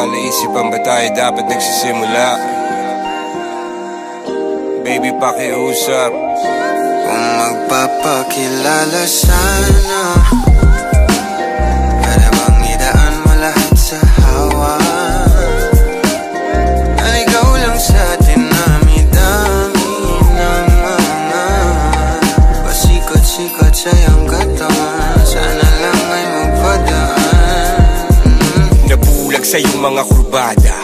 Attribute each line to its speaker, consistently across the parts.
Speaker 1: Nagkalaisipan ba tayo dapat nagsisimula? Baby, pakiusap.
Speaker 2: Kung magpapakilala sana, para bang idaan mo lahat sa hawa. Naligaw lang sa dinami-dami ng mga pasikot-sikot sa iyong katawan. Sana lang ay magpadaan.
Speaker 1: Nabulag sa iyong mga kurbada,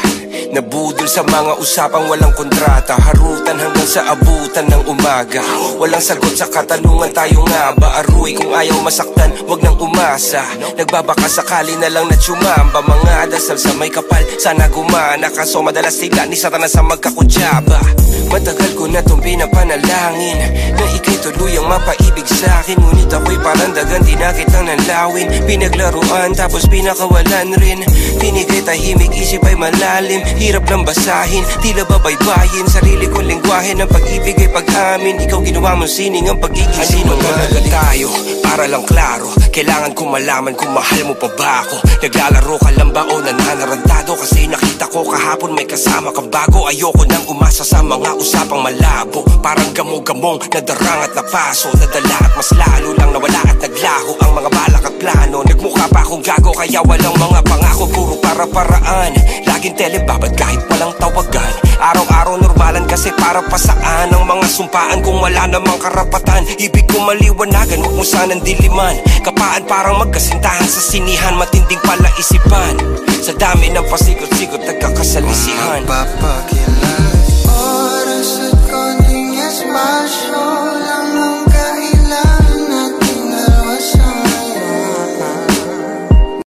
Speaker 1: nabudol sa mga usapang walang kontrata. Harutan hanggang sa abutan ng umaga. Walang sagot sa katanungan, tayo nga ba aruy? Kung ayaw masaktan, wag nang umasa. Nagbabaka sakali na lang na tsumamba. Mga dasal sa may kapal, sana gumana. Kaso madalas tigla ni Satanas sa magkakudyaba. Matagal ko na itong pinapanalangin na ika'y tuluyang mapaibig sa'kin. Ngunit ako'y parang dagan, di na kitang nanlawin. Pinaglaruan tapos pinakawalan rin. Pinigay tahimik, isip ay malalim. Hirap lang basahin, tila babaybayin. Sarili kong lingwahe ng pag-ibig ay pag-amin. Ikaw ginawa mong sining ang pagiging sino talaga tayo, para lang klaro. Kailangan kong malaman kung mahal mo pa ba ako. Naglalaro ka lang ba o nananarantado? Kasi nakita ko kahapon may kasama kang bago. Ayoko nang umasa sa mga usapang malabo. Parang gamo-gamong nadarang at napaso. Nadala at mas lalo lang nawala at naglaho ang mga balak at plano. Nagmukha pa akong gago kaya walang mga pangako. Puro para-paraan, laging telebabad kahit walang tawagan. Araw-araw normalan kasi para pa saan ang mga sumpaan kung wala namang karapatan. Ibig ko maliwanagan, huwag mo sanang diliman. Kapaan parang magkasintahan sa sinihan. Matinding palaisipan, sa dami ng pasikot-sikot nagkakasalisihan.
Speaker 2: Kung magpapakilala